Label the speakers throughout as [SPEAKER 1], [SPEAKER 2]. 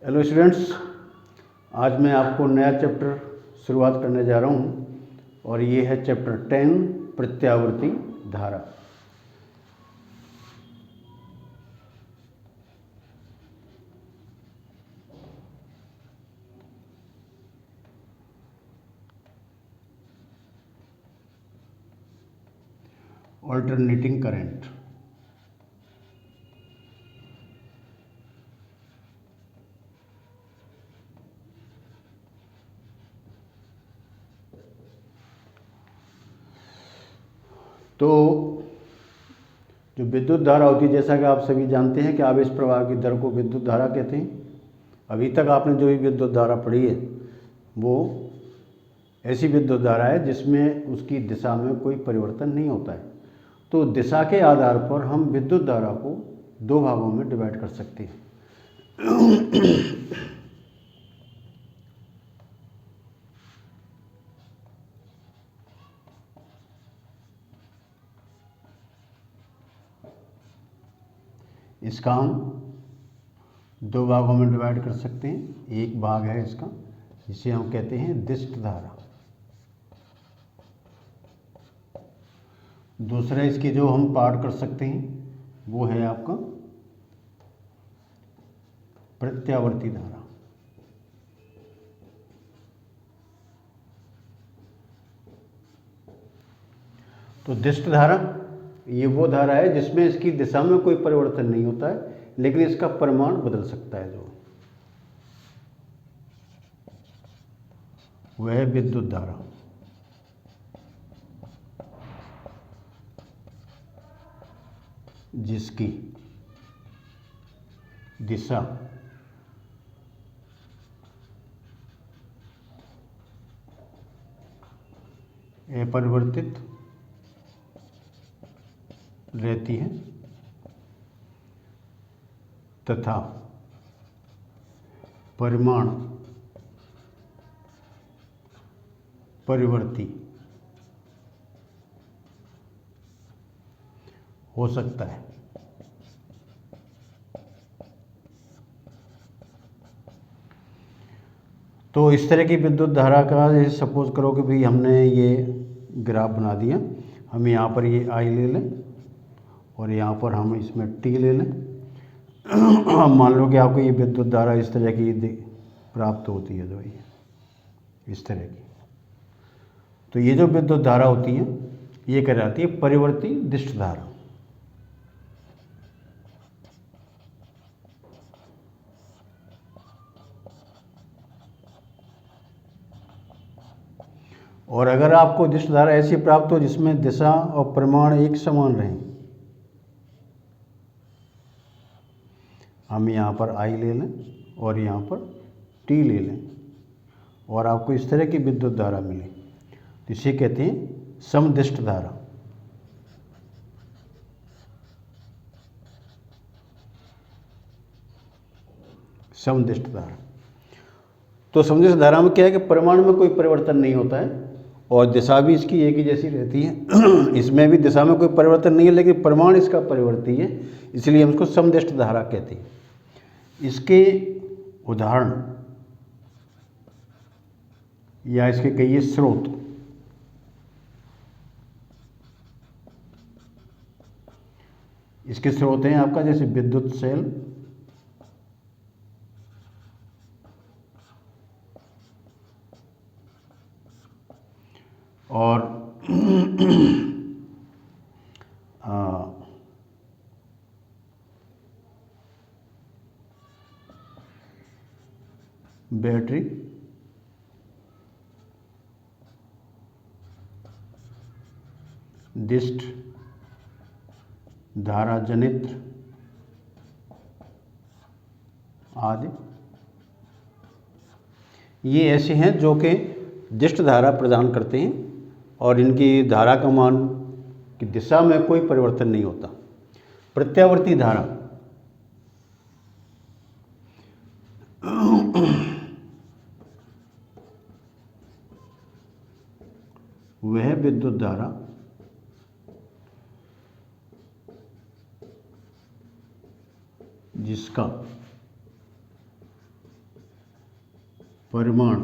[SPEAKER 1] Hello students, आज मैं आपको नया चैप्टर शुरुआत करने जा रहा हूँ और ये है चैप्टर 10 प्रत्यावर्ती धारा। Alternating current. तो जो विद्युत धारा होती है, जैसा कि आप सभी जानते हैं कि आवेश प्रवाह की दर को विद्युत धारा कहते हैं। अभी तक आपने जो भी विद्युत धारा पढ़ी है वो ऐसी विद्युत धारा है जिसमें उसकी दिशा में कोई परिवर्तन नहीं होता है। तो दिशा के आधार पर हम विद्युत धारा को दो भागों में डिवाइड कर सकते हैं। इसका हम दो भागों में डिवाइड कर सकते हैं। एक भाग है इसका जिसे हम कहते हैं दिष्ट धारा। दूसरा इसकी जो हम पार्ट कर सकते हैं वो है आपका प्रत्यावर्ती धारा। तो दिष्ट धारा ये वो धारा है जिसमें इसकी दिशा में कोई परिवर्तन नहीं होता है, लेकिन इसका परिमाण बदल सकता है। जो वह है विद्युत धारा। जिसकी दिशा अपरिवर्तित रहती है तथा परिमाण परिवर्ती हो सकता है। तो इस तरह की विद्युत धारा का जैसे सपोज करो कि भाई हमने ये ग्राफ बना दिया, हम यहाँ पर ये आई ले लें और यहाँ पर हम इसमें टी ले लें। मान लो कि आपको ये विद्युत धारा इस तरह की प्राप्त होती है, जो ये इस तरह की। तो ये जो विद्युत धारा होती है ये कहलाती है परिवर्ती दिष्ट धारा। और अगर आपको दिष्ट धारा ऐसी प्राप्त हो जिसमें दिशा और परिमाण एक समान रहें, हम यहाँ पर आई ले लें और यहाँ पर टी ले लें और आपको इस तरह की विद्युत धारा मिले, तो इसे कहते हैं समदिष्ट धारा। समदिष्ट धारा। तो समदिष्ट धारा में क्या है कि परिमाण में कोई परिवर्तन नहीं होता है और दिशा भी इसकी एक ही जैसी रहती है। इसमें भी दिशा में कोई परिवर्तन नहीं है, लेकिन परिमाण इसका परिवर्ती है, इसलिए हम इसको समदिष्ट धारा कहते हैं। इसके उदाहरण या इसके कई स्रोत इसके स्रोत हैं आपका जैसे विद्युत सेल, और बैटरी, दिष्ट धारा जनित्र आदि। ये ऐसे हैं जो कि दिष्ट धारा प्रदान करते हैं और इनकी धारा का मान की दिशा में कोई परिवर्तन नहीं होता। प्रत्यावर्ती धारा वह विद्युत धारा जिसका परिमाण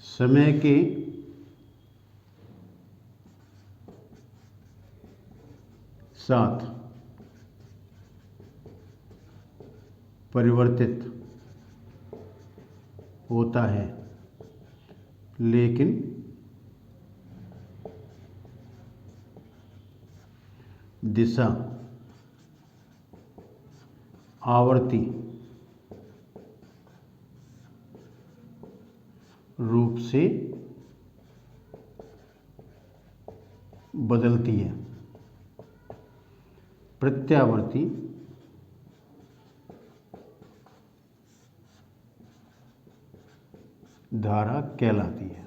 [SPEAKER 1] समय के साथ परिवर्तित होता है, लेकिन दिशा आवर्ती रूप से बदलती है। प्रत्यावर्ती धारा कहलाती है।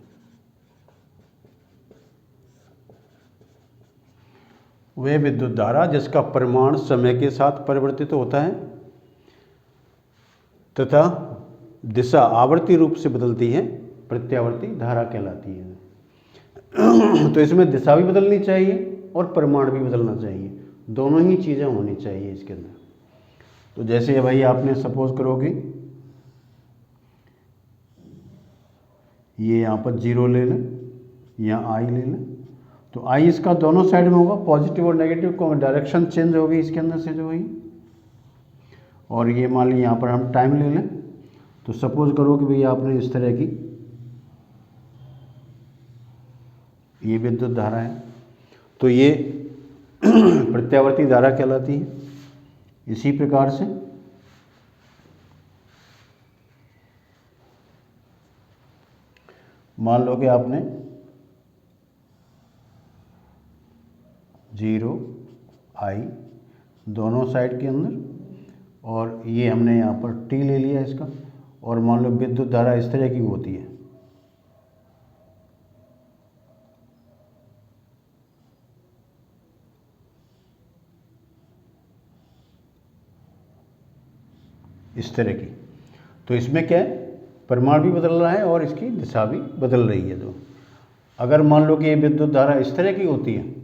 [SPEAKER 1] वह विद्युत धारा जिसका परिमाण समय के साथ परिवर्तित होता है तथा दिशा आवर्ती रूप से बदलती है, प्रत्यावर्ती धारा कहलाती है। तो इसमें दिशा भी बदलनी चाहिए और परिमाण भी बदलना चाहिए, दोनों ही चीज़ें होनी चाहिए इसके अंदर। तो जैसे भाई आपने सपोज करोगे ये यहाँ पर 0 ले लें, यहाँ आई ले लें, तो आई इसका दोनों साइड में होगा, पॉजिटिव और नेगेटिव को डायरेक्शन चेंज होगी इसके अंदर से जो हुई। और ये मान लीजिए यहाँ पर हम टाइम ले लें, तो सपोज करो कि भाई आपने इस तरह की ये विद्युत धारा है, तो ये प्रत्यावर्ती धारा कहलाती है। इसी प्रकार से मान लो कि आपने 0 आई दोनों साइड के अंदर, और ये हमने यहाँ पर टी ले लिया इसका, और मान लो विद्युत धारा इस तरह की होती है। इस तरह की, तो इसमें क्या है, परिमाण भी बदल रहा है और इसकी दिशा भी बदल रही है। तो अगर मान लो कि ये विद्युत धारा इस तरह की होती है,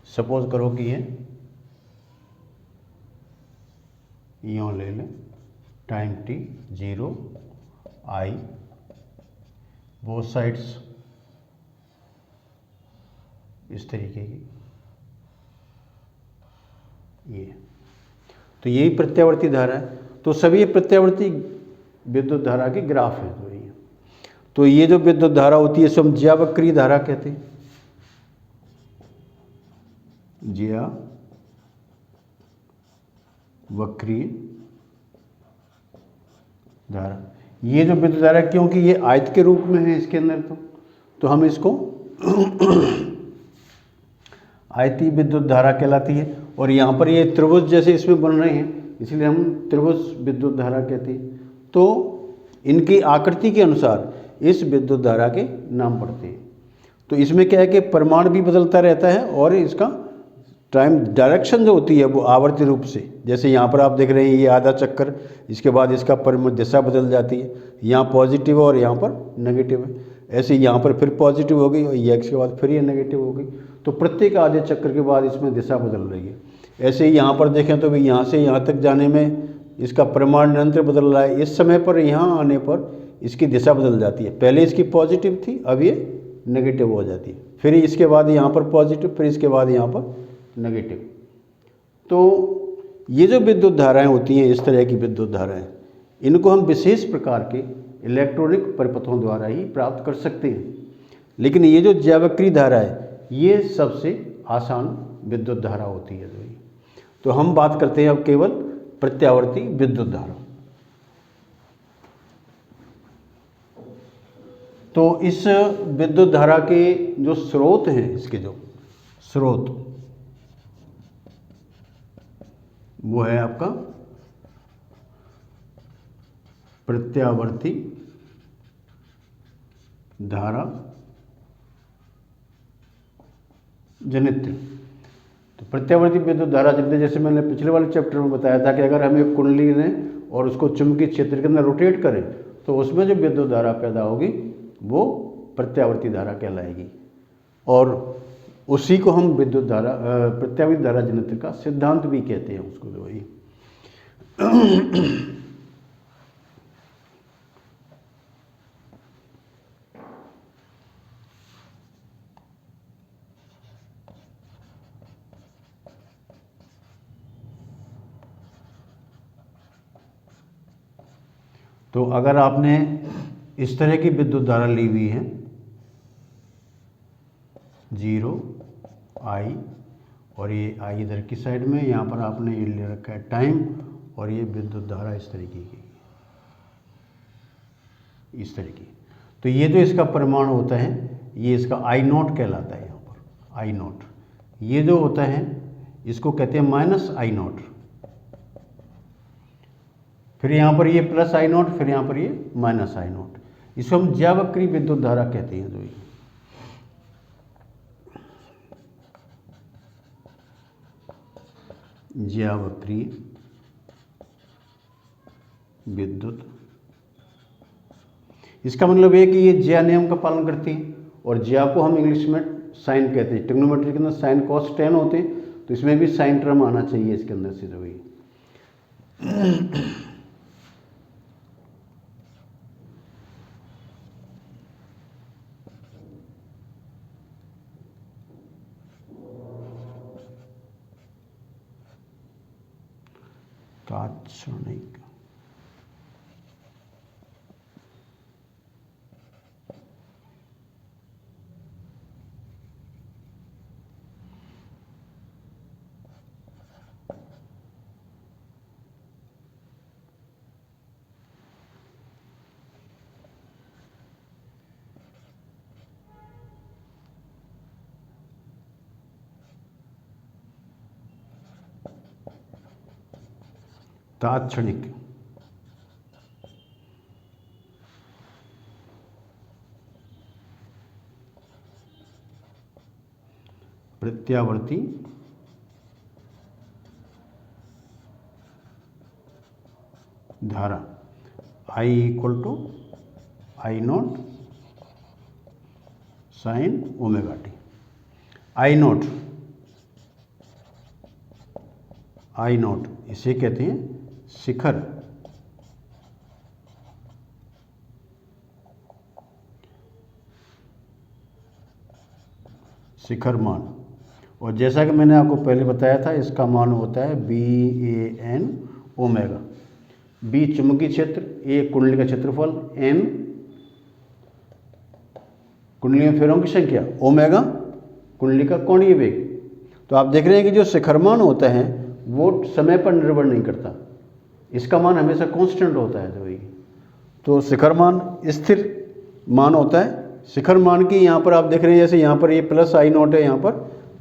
[SPEAKER 1] सपोज करो कि ये यूँ ले लें, time t 0 I both sides इस तरीके की, ये तो यही प्रत्यावर्ती धारा है। तो सभी प्रत्यावर्ती विद्युत धारा के ग्राफ हैं। तो ये जो विद्युत धारा होती है इसे हम ज्यावक्रीय धारा कहते हैं। ज्यावक्रीय धारा, ये जो विद्युत धारा, क्योंकि ये आयत के रूप में है इसके अंदर, तो हम इसको आयतीय विद्युत धारा कहलाती है। और यहाँ पर ये त्रिभुज जैसे इसमें बन रहे हैं, इसलिए हम त्रिभुज विद्युत धारा कहते हैं। तो इनकी आकृति के अनुसार इस विद्युत धारा के नाम पड़ते हैं। तो इसमें क्या है कि परिमाण भी बदलता रहता है और इसका टाइम डायरेक्शन जो होती है वो आवर्ती रूप से, जैसे यहाँ पर आप देख रहे हैं ये आधा चक्कर, इसके बाद इसका दिशा बदल जाती है, यहाँ पॉजिटिव और यहाँ पर नेगेटिव है। ऐसे यहाँ पर फिर पॉजिटिव हो गई और ये एक्स के बाद फिर ये नेगेटिव हो गई। तो प्रत्येक आधे चक्कर के बाद इसमें दिशा बदल रही है। ऐसे ही यहाँ पर देखें तो भी यहाँ से यहाँ तक जाने में इसका परिमाण निरंतर बदल रहा है। इस समय पर यहाँ आने पर इसकी दिशा बदल जाती है, पहले इसकी पॉजिटिव थी अब ये नेगेटिव हो जाती है, फिर इसके बाद यहाँ पर पॉजिटिव, फिर इसके बाद यहाँ पर नेगेटिव। तो ये जो विद्युत धाराएं होती हैं, इस तरह की विद्युत धाराएं, इनको हम विशेष प्रकार के इलेक्ट्रॉनिक परिपथों द्वारा ही प्राप्त कर सकते हैं। लेकिन ये जो ज्यावक्रीय धारा है ये सबसे आसान विद्युत धारा होती है। तो हम बात करते हैं अब केवल प्रत्यावर्ती विद्युत धारा। तो इस विद्युत धारा के जो स्रोत हैं, इसके जो स्रोत, वो है आपका प्रत्यावर्ती धारा जनित्र। तो प्रत्यावर्ती विद्युत धारा जनित्र, जैसे मैंने पिछले वाले चैप्टर में बताया था कि अगर हम एक कुंडली लें और उसको चुंबकीय क्षेत्र के अंदर रोटेट करें तो उसमें जो विद्युत धारा पैदा होगी वो प्रत्यावर्ती धारा कहलाएगी। और उसी को हम विद्युत धारा प्रत्यावर्ती धारा जनत्र का सिद्धांत भी कहते हैं उसको। तो वही तो अगर आपने इस तरह की विद्युत धारा ली हुई है 0 I, और ये I इधर की साइड में, यहाँ पर आपने ये ले रखा है टाइम, और ये विद्युत धारा इस तरीके की, इस तरह की। तो ये जो इसका परिमाण होता है ये इसका I0 कहलाता है। यहाँ पर I0 ये जो होता है इसको कहते हैं -I0। फिर यहाँ पर ये +I0, फिर यहाँ पर ये -I0। इसको हम ज्यावक्रीय विद्युत धारा कहते हैं। तो ये ज्यावक्रीय विद्युत, इसका मतलब है कि ये ज्या नियम का पालन करती है, और ज्या को हम इंग्लिश में साइन कहते हैं। ट्रिग्नोमेट्री के अंदर साइन कॉस टेन होते हैं, तो इसमें भी साइन टर्म आना चाहिए इसके अंदर से। जो ये तात्क्षणिक, तात्क्षणिक, प्रत्यावर्ती धारा I = I0 sin ωt। I0 इसे कहते हैं शिखर मान। और जैसा कि मैंने आपको पहले बताया था, इसका मान होता है BAN ओमेगा। B चुंबकीय क्षेत्र, A कुंडली का क्षेत्रफल, N कुंडली में फेरों की संख्या, ओमेगा कुंडली का कोणीय वेग। तो आप देख रहे हैं कि जो शिखरमान होता है वो समय पर निर्भर नहीं करता, इसका मान हमेशा कांस्टेंट होता है। तो शिखरमान स्थिर मान होता है। शिखर मान की यहाँ पर आप देख रहे हैं, जैसे यहाँ पर ये +I0 है, यहाँ पर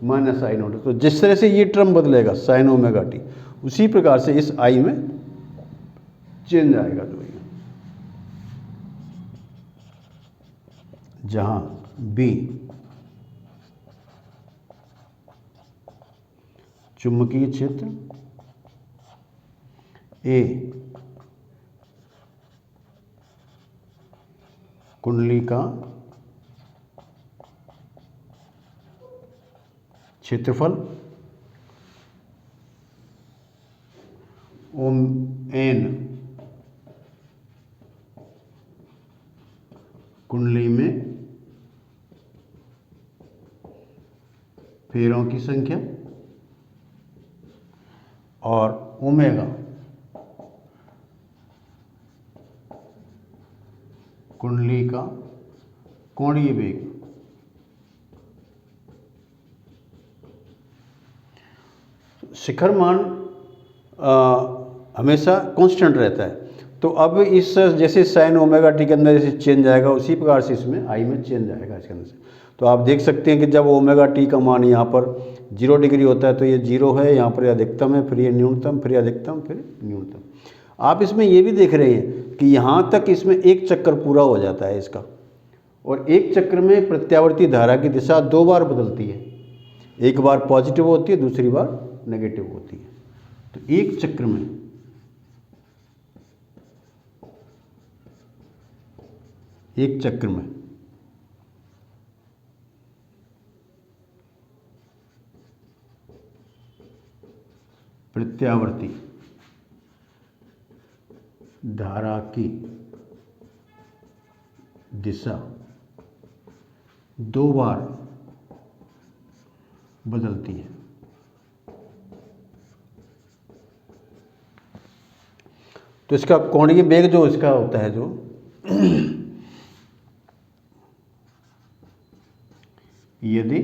[SPEAKER 1] -I0 है। तो जिस तरह से ये टर्म बदलेगा sin ωt, उसी प्रकार से इस I में चेंज आएगा। तो जहाँ B चुंबकीय क्षेत्र, A कुंडली का क्षेत्रफल, N कुंडली में फेरों की संख्या, और ओमेगा कुंडली का कोणीय वेग। शिखर मान हमेशा कांस्टेंट रहता है। तो अब इस जैसे sin ωt के अंदर जैसे चेंज आएगा, उसी प्रकार से इसमें I में चेंज आएगा इसके अंदर से। तो आप देख सकते हैं कि जब ωt का मान यहाँ पर 0 डिग्री होता है तो ये 0 है, यहाँ पर अधिकतम है, फिर ये न्यूनतम, फिर अधिकतम, फिर न्यूनतम। आप इसमें ये भी देख रहे हैं कि यहाँ तक इसमें एक चक्कर पूरा हो जाता है इसका, और एक चक्र में प्रत्यावर्ती धारा की दिशा 2 बार बदलती है। एक बार पॉजिटिव होती है, दूसरी बार नेगेटिव होती है। तो एक चक्र में प्रत्यावर्ती धारा की दिशा 2 बार बदलती है। तो इसका कोणीय वेग जो इसका होता है, जो यदि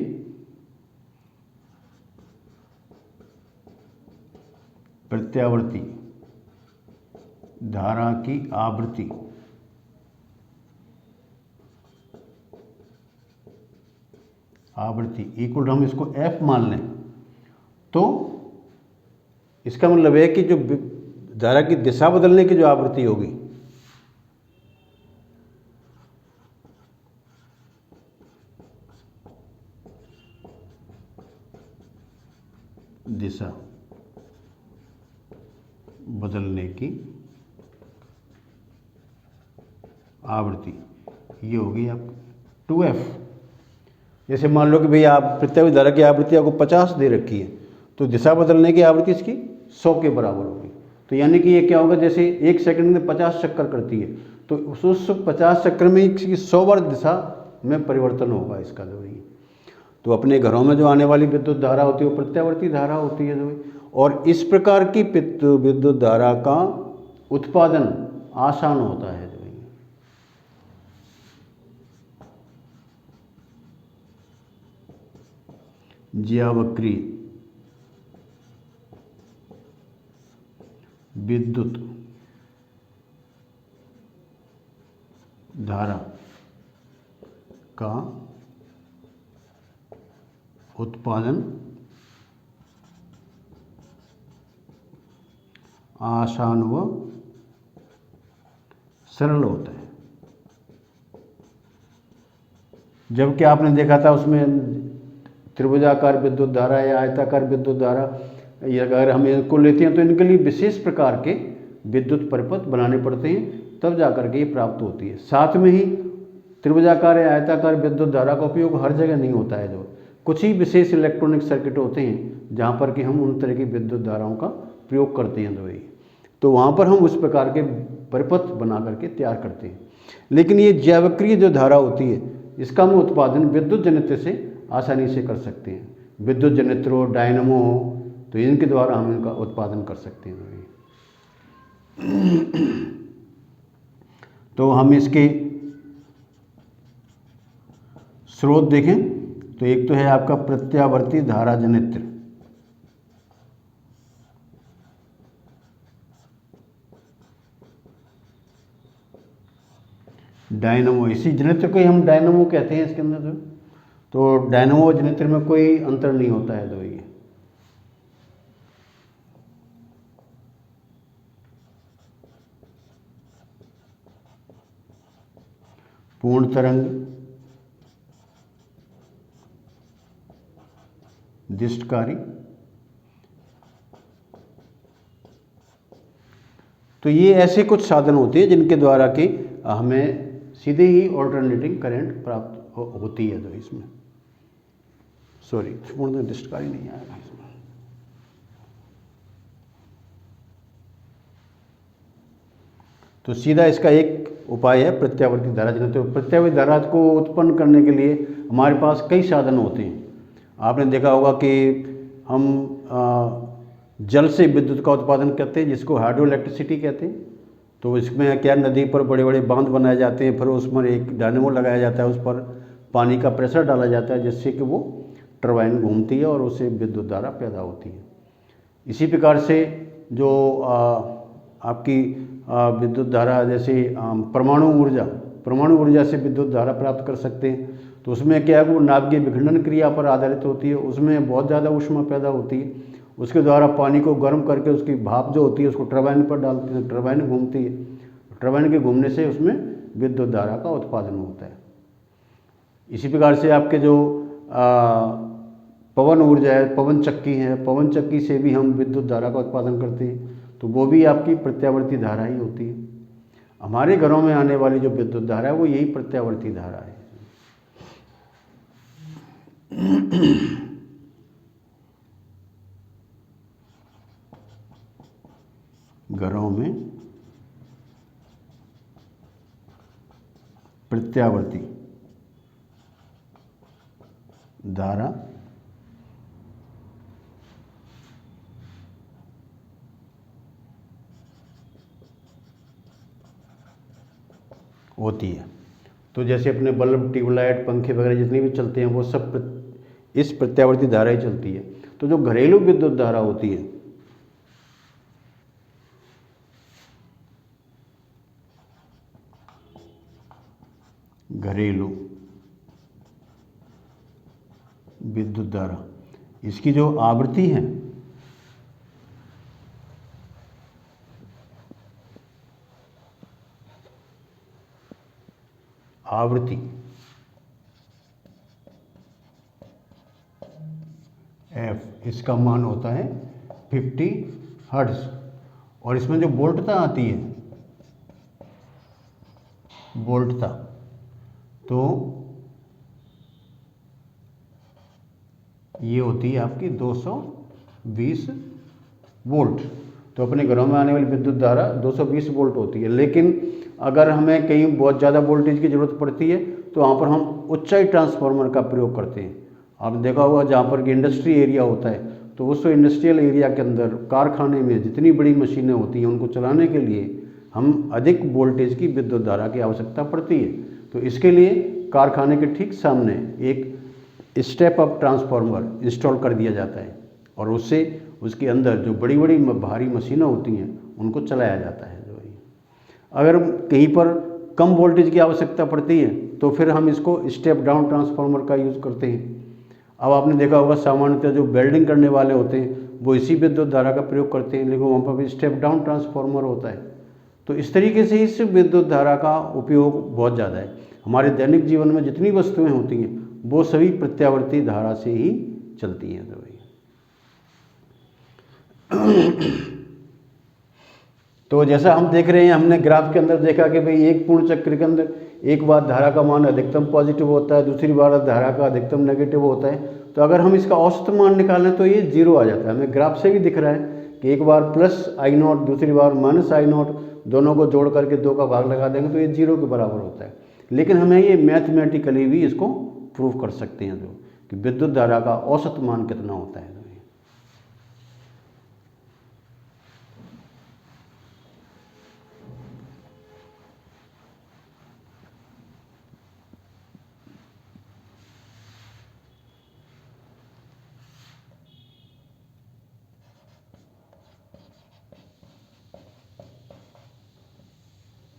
[SPEAKER 1] प्रत्यावर्ती धारा की आवृत्ति इक्वल, हम इसको F मान लें, तो इसका मतलब है कि जो धारा की दिशा बदलने की जो आवृत्ति होगी, दिशा बदलने की आवृत्ति ये होगी आप 2F। जैसे मान लो कि भई आप प्रत्यावर्ती धारा की आवृत्ति आपको 50 दे रखी है, तो दिशा बदलने की आवृत्ति इसकी 100 के बराबर होगी। तो यानी कि ये क्या होगा, जैसे 1 सेकंड में 50 चक्कर करती है, तो उस 50 चक्कर में इसकी 100 बार दिशा में परिवर्तन होगा इसका जो है। तो अपने घरों में जो आने वाली विद्युत धारा होती है वो प्रत्यावर्ती धारा होती है जो है। और इस प्रकार की विद्युत धारा का उत्पादन आसान होता है जो है। ज्यावक्रीय विद्युत धारा का उत्पादन आसान व सरल होता है। जबकि आपने देखा था उसमें त्रिभुजाकार विद्युत धारा या आयताकार विद्युत धारा, या अगर हम इनको लेते हैं तो इनके लिए विशेष प्रकार के विद्युत परिपथ बनाने पड़ते हैं, तब जाकर के ये प्राप्त होती है। साथ में ही त्रिभुजाकार या आयताकार विद्युत धारा का उपयोग हर जगह नहीं होता है, जो कुछ ही विशेष इलेक्ट्रॉनिक सर्किट होते हैं जहाँ पर कि हम उन तरह की विद्युत धाराओं का प्रयोग करते हैं जो है, तो वहाँ पर हम उस प्रकार के परिपथ बना करके तैयार करते हैं। लेकिन ये ज्यावक्रीय जो धारा होती है, इसका हम उत्पादन विद्युत जनित्र से आसानी से कर सकते हैं। विद्युत जनित्र हो, डायनमो हो, तो इनके द्वारा हम इनका उत्पादन कर सकते हैं। तो हम इसके स्रोत देखें तो एक तो है आपका प्रत्यावर्ती धारा जनित्र, डायनमो, इसी जनित्र को ही हम डायनमो कहते हैं इसके अंदर। तो डायनमो जनित्र में कोई अंतर नहीं होता है। तो ये पूर्ण तरंग, दिष्टकारी, तो ये ऐसे कुछ साधन होते हैं जिनके द्वारा कि हमें सीधे ही ऑल्टरनेटिंग करंट प्राप्त होती है। तो इसमें सॉरी, पूर्ण दिष्टकारी नहीं आएगा इसमें। तो सीधा इसका एक उपाय है प्रत्यावर्ती धारा जनित्र। तो प्रत्यावर्ती धारा को उत्पन्न करने के लिए हमारे पास कई साधन होते हैं। आपने देखा होगा कि हम जल से विद्युत का उत्पादन करते हैं, जिसको हाइड्रो इलेक्ट्रिसिटी कहते हैं। तो इसमें क्या, नदी पर बड़े बड़े बांध बनाए जाते हैं, फिर उसमें एक डायनेमो लगाया जाता है, उस पर पानी का प्रेशर डाला जाता है, जिससे कि वो टरबाइन घूमती है और उससे विद्युत धारा पैदा होती है। इसी प्रकार से जो आपकी विद्युत धारा, जैसे परमाणु ऊर्जा से विद्युत धारा प्राप्त कर सकते हैं। तो उसमें क्या है, वो नाभिकीय विखंडन क्रिया पर आधारित होती है, उसमें बहुत ज़्यादा ऊष्मा पैदा होती है। उसके द्वारा पानी को गर्म करके उसकी भाप जो होती है उसको टरबाइन पर डालते हैं, टरबाइन घूमती है, टरबाइन के घूमने से उसमें विद्युत धारा का उत्पादन होता है। इसी प्रकार से आपके जो पवन ऊर्जा है, पवन चक्की है, पवन चक्की से भी हम विद्युत धारा का उत्पादन करते हैं, तो वो भी आपकी प्रत्यावर्ती धारा ही होती है। हमारे घरों में आने वाली जो विद्युत धारा है वो यही प्रत्यावर्ती धारा है। घरों में प्रत्यावर्ती धारा होती है। तो जैसे अपने बल्ब, ट्यूबलाइट, पंखे वगैरह जितने भी चलते हैं वो सब इस प्रत्यावर्ती धारा ही चलती है। तो जो घरेलू विद्युत धारा होती है, घरेलू विद्युत धारा, इसकी जो आवृत्ति है आवृत्ति एफ, इसका मान होता है 50 हर्ट्ज। और इसमें जो वोल्टता आती है, वोल्टता, तो ये होती है आपकी 220 वोल्ट। तो अपने घरों में आने वाली विद्युत धारा 220 वोल्ट होती है। लेकिन अगर हमें कहीं बहुत ज़्यादा वोल्टेज की ज़रूरत पड़ती है तो वहाँ पर हम ऊंचाई ट्रांसफार्मर का प्रयोग करते हैं। आपने देखा होगा जहाँ पर कि इंडस्ट्री एरिया होता है, तो उस इंडस्ट्रियल एरिया के अंदर कारखाने में जितनी बड़ी मशीनें होती हैं उनको चलाने के लिए हम अधिक वोल्टेज की विद्युत धारा की आवश्यकता पड़ती है। तो इसके लिए कारखाने के ठीक सामने एक स्टेप अप ट्रांसफार्मर इंस्टॉल कर दिया जाता है और उससे उसके अंदर जो बड़ी बड़ी भारी मशीनें होती हैं उनको चलाया जाता है। जो अगर कहीं पर कम वोल्टेज की आवश्यकता पड़ती है तो फिर हम इसको स्टेप डाउन ट्रांसफार्मर का यूज़ करते हैं। अब आपने देखा होगा सामान्यतः जो वेल्डिंग करने वाले होते हैं वो इसी विद्युत धारा का प्रयोग करते हैं, लेकिन वहाँ पर भी स्टेप डाउन ट्रांसफार्मर होता है। तो इस तरीके से इस विद्युत धारा का उपयोग बहुत ज़्यादा है। हमारे दैनिक जीवन में जितनी वस्तुएं होती हैं वो सभी प्रत्यावर्ती धारा से ही चलती हैं। तो तो जैसा हम देख रहे हैं, हमने ग्राफ के अंदर देखा कि भाई एक पूर्ण चक्र के अंदर एक बार धारा का मान अधिकतम पॉजिटिव होता है, दूसरी बार धारा का अधिकतम नेगेटिव होता है। तो अगर हम इसका औसत मान निकालें तो ये 0 आ जाता है। हमें ग्राफ से भी दिख रहा है कि एक बार प्लस आई नॉट, दूसरी बार माइनस आई नॉट, दोनों को जोड़ करके 2 का भाग लगा देंगे तो ये 0 के बराबर होता है। लेकिन हमें ये मैथमेटिकली भी इसको प्रूव कर सकते हैं जो कि विद्युत धारा का औसत मान कितना होता है।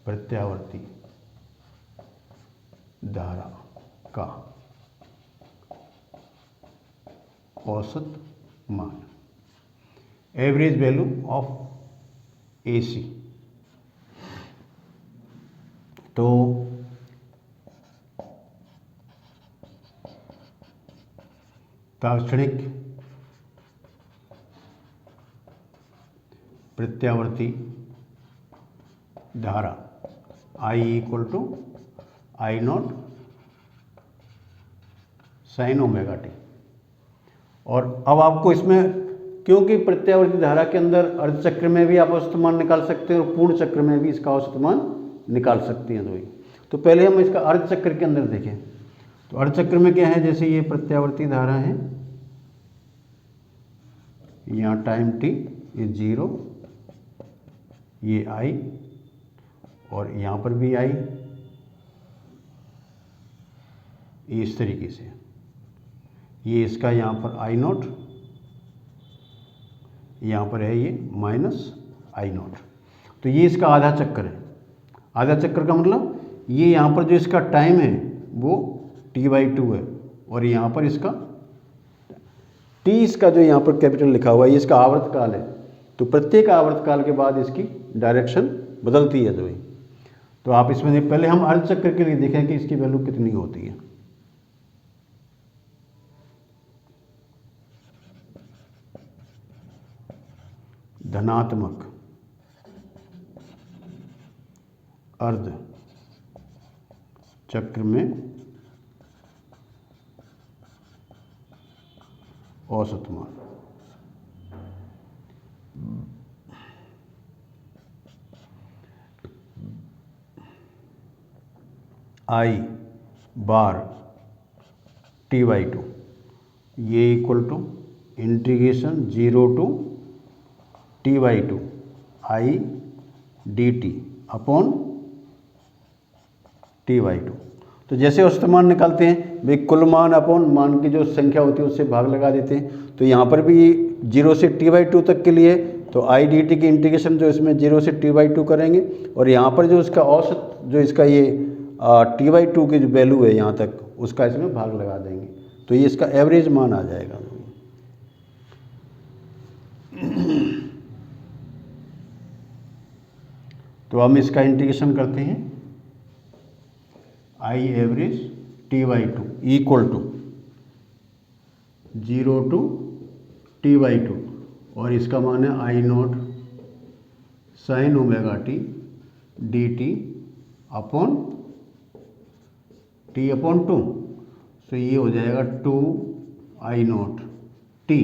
[SPEAKER 1] प्रत्यावर्ती धारा का औसत मान, एवरेज वैल्यू ऑफ एसी। तो तात्क्षणिक प्रत्यावर्ती धारा I equal to I naught sine omega T. और अब आपको इसमें, क्योंकि प्रत्यावर्ती धारा के अंदर अर्धचक्र में भी आप औसत मान निकाल सकते हैं और पूर्ण चक्र में भी इसका औसत मान निकाल सकते हैं। तो पहले हम इसका अर्धचक्र के अंदर देखें। तो अर्धचक्र में क्या है, जैसे ये प्रत्यावर्ती धारा है, यहाँ टाइम t ये 0, ये I और यहाँ पर भी I, इस तरीके से ये इसका यहाँ पर आई नॉट, यहाँ पर है ये माइनस आई नॉट। तो ये इसका आधा चक्कर है। आधा चक्कर का मतलब ये यहाँ पर जो इसका टाइम है वो t/2 है और यहाँ पर इसका t, इसका जो यहाँ पर कैपिटल लिखा हुआ है ये इसका आवर्तकाल है। तो प्रत्येक आवर्तकाल के बाद इसकी डायरेक्शन बदलती है। तो आप इसमें पहले हम अर्धचक्र के लिए देखें कि इसकी वैल्यू कितनी होती है। धनात्मक अर्ध चक्र में औसत मान, आई बार T/2, ये equal to integration 0 to T/2 I dt upon T/2। तो जैसे औसत मान निकालते हैं भाई, कुल मान अपॉन मान की जो संख्या होती है उससे भाग लगा देते हैं। तो यहाँ पर भी 0 से T/2 तक के लिए तो आई dt की इंटीग्रेशन जो इसमें 0 से T/2 करेंगे, और यहाँ पर जो इसका औसत जो इसका ये T/2 की जो वैल्यू है यहाँ तक, उसका इसमें भाग लगा देंगे, तो ये इसका एवरेज मान आ जाएगा। तो हम इसका इंटीग्रेशन करते हैं, I average T/2 equal to 0 to T/2, और इसका मान है I naught sine omega T D T upon T/2। तो ये हो जाएगा 2 I naught T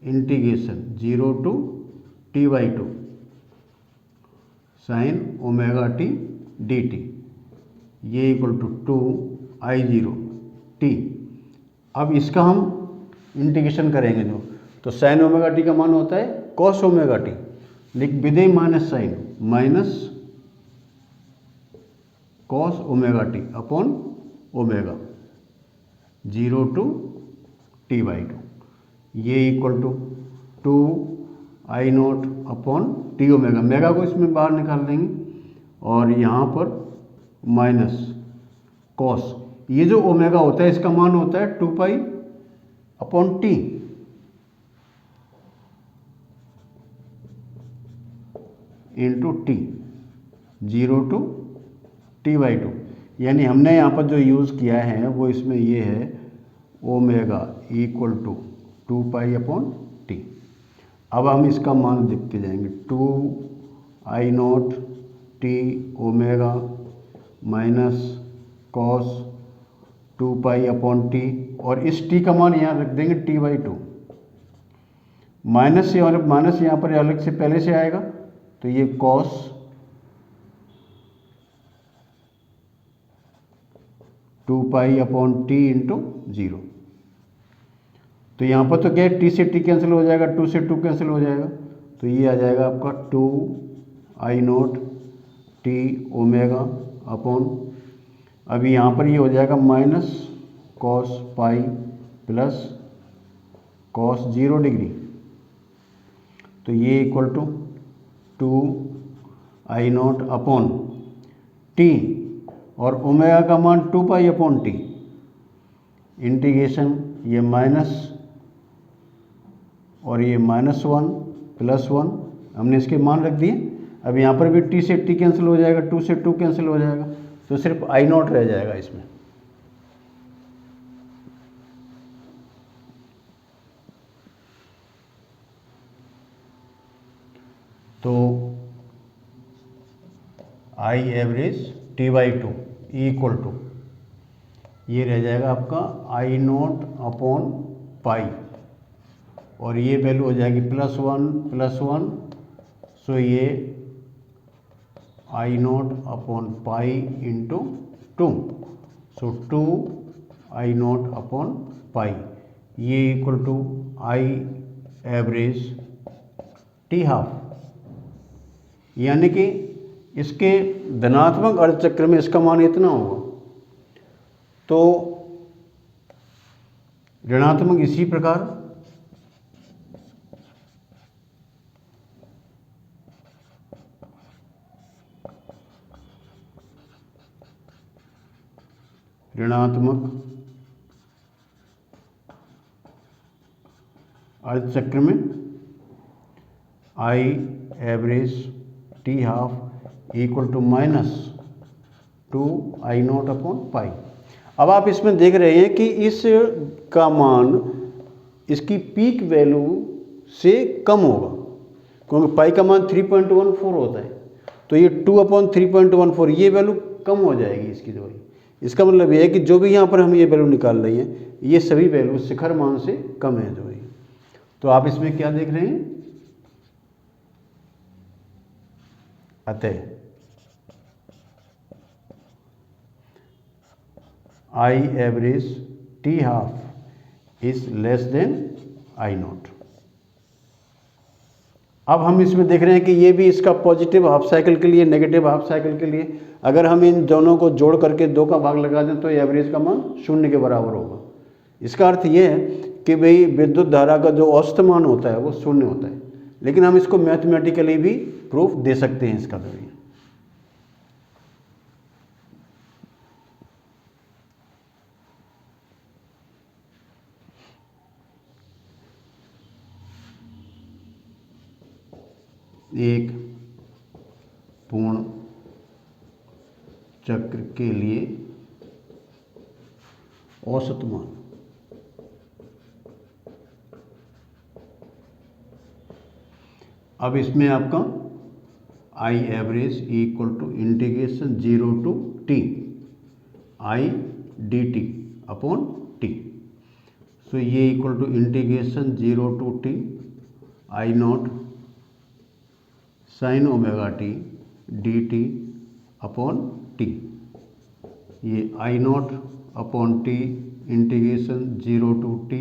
[SPEAKER 1] integration 0 to T/2 sine omega T D T, ये इक्वल टू 2 I0 टी। अब इसका हम इंटीग्रेशन करेंगे जो, तो साइन ओमेगा टी का मान होता है कॉस ओमेगा टी, लिख विदे minus sine minus cos omega T upon omega 0 to T/2, ये equal to 2 I naught upon T omega, omega को इसमें बाहर निकाल देंगे, और यहाँ पर माइनस कॉस, ये जो ओमेगा होता है इसका मान होता है 2 pi upon T, into T 0 to T/2। यानी हमने यहाँ पर जो यूज़ किया है वो इसमें ये है omega equal to 2 pi upon T. अब हम इसका मान देखते जाएंगे, 2 I naught T omega minus cos 2 pi upon T, और इस टी का मान यहाँ रख देंगे T/2, माइनस से, और माइनस यहाँ पर अलग से पहले से आएगा, तो ये cos 2 pi upon T into 0। तो यहाँ पर तो क्या है, टी से टी कैंसिल हो जाएगा, 2 से 2 कैंसिल हो जाएगा, तो ये आ जाएगा आपका 2 I naught T omega upon, अभी यहाँ पर ये हो जाएगा minus cos pi plus cos 0 degree, तो ये equal to 2 I naught upon T, और ओमेगा का मान 2 पाई अपॉन टी, इंटीग्रेशन ये माइनस और ये -1 +1, हमने इसके मान रख दिए। अब यहाँ पर भी टी से टी कैंसिल हो जाएगा, 2 से 2 कैंसिल हो जाएगा, तो सिर्फ आई नॉट रह जाएगा इसमें। तो आई एवरेज T/2 इक्वल टू, ये रह जाएगा आपका आई नॉट अपॉन पाई, और ये वैल्यू हो जाएगी +1, सो ये I naught upon pi into 2, so 2 I naught upon pi, ये equal to I average T/2। यानी कि इसके धनात्मक अर्धचक्र में इसका मान इतना होगा, तो ऋणात्मक इसी प्रकार ऋणात्मक अर्धचक्र में I average T/2 equal to -2 I naught upon pi. अब आप इसमें देख रहे हैं कि इस का मान इसकी पीक वैल्यू से कम होगा, क्योंकि पाई का मान 3.14 होता है, तो ये 2/3.14 ये वैल्यू कम हो जाएगी इसकी दवाई। इसका मतलब ये है कि जो भी यहाँ पर हम ये वैल्यू निकाल रहे हैं, ये सभी वैल्यू शिखर मान से कम है जो है। तो आप इसमें क्या देख रहे हैं, अतः I average T half is less than I naught. अब हम इसमें देख रहे हैं कि ये भी इसका पॉजिटिव हाफ साइकिल के लिए, नेगेटिव हाफ साइकिल के लिए, अगर हम इन दोनों को जोड़ करके 2 का भाग लगा दें तो एवरेज का मान 0 के बराबर होगा। इसका अर्थ ये है कि भाई विद्युत धारा का जो औसत मान होता है वो 0 होता है, लेकिन हम इसको मैथमेटिकली भी प्रूफ दे सकते हैं इसका जरिए। एक पूर्ण चक्र के लिए औसत मान, अब इसमें आपका I average equal to integration 0 to t I D T upon T. So ये equal to integration 0 to t I naught sine omega T D T upon T. ये I naught upon T integration 0 to t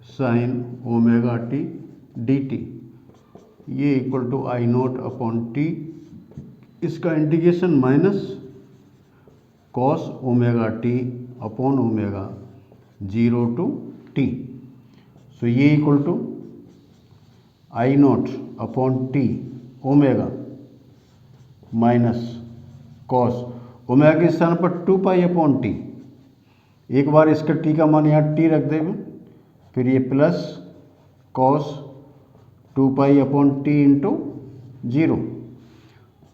[SPEAKER 1] sine omega T D T, ये equal to I naught upon T, इसका integration minus cos omega T upon omega 0 to t। So ये equal to I naught upon T omega minus cos omega के स्थान पर 2 pi upon T, एक बार इसका T का मान यहाँ टी रख देंगे, फिर ये plus cos 2 pi upon T into 0,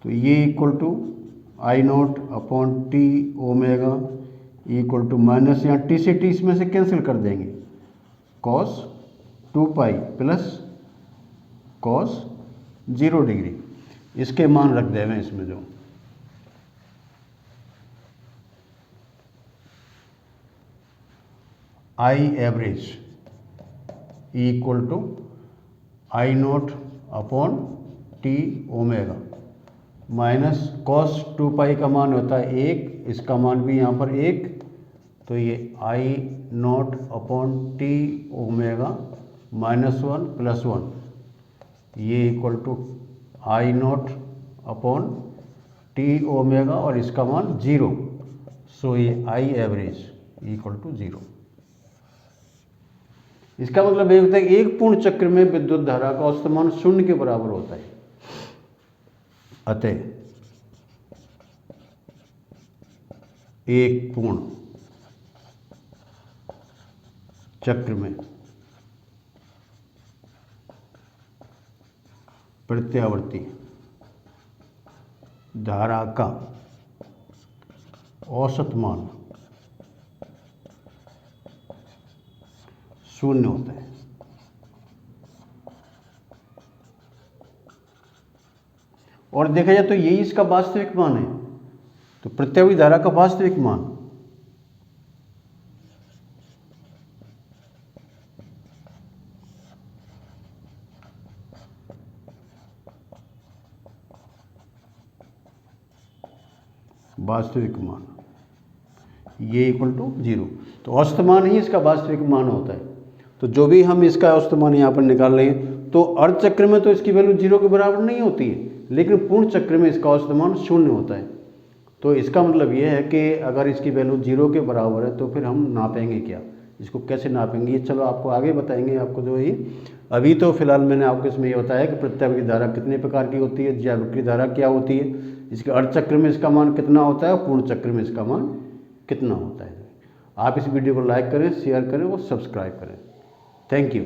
[SPEAKER 1] तो ये equal to I naught upon T omega equal to minus यहाँ टी से टी इसमें से कैंसिल कर देंगे, cos 2 pi plus cos 0 degree, इसके मान रख देंगे इसमें जो I average equal to I naught upon T omega minus cos 2 pi का मान होता है 1, इसका मान भी यहाँ पर 1, तो ये I naught upon T omega minus 1 plus 1, ये equal to I naught upon T omega और इसका मान 0। सो ये आई एवरेज इक्वल टू 0। इसका मतलब ये होता है कि एक पूर्ण चक्र में विद्युत धारा का औसत मान 0 के बराबर होता है। अतः एक पूर्ण चक्र में प्रत्यावर्ती धारा का औसत मान 0 होता है। और देखा जाए तो यही इसका वास्तविक मान है, तो प्रत्यावर्ती धारा का वास्तविक मान ये इक्वल टू 0, तो औसत मान ही इसका वास्तविक मान होता है। तो जो भी हम इसका औसत मान यहाँ पर निकाल रहे हैं, तो अर्ध चक्र में तो इसकी वैल्यू 0 के बराबर नहीं होती है, लेकिन पूर्ण चक्र में इसका औसत मान 0 होता है। तो इसका मतलब ये है कि अगर इसकी वैल्यू 0 के बराबर है तो फिर हम नापेंगे क्या, इसको कैसे नापेंगे, ये चलो आपको आगे बताएंगे। आपको जो है अभी तो फिलहाल मैंने आपको इसमें ये बताया कि प्रत्यावर्ती धारा कितने प्रकार की होती है, ज्यावक्रीय धारा क्या होती है, इसके अर्ध चक्र में इसका मान कितना होता है और पूर्ण चक्र में इसका मान कितना होता है। आप इस वीडियो को लाइक करें, शेयर करें और सब्सक्राइब करें। Thank you.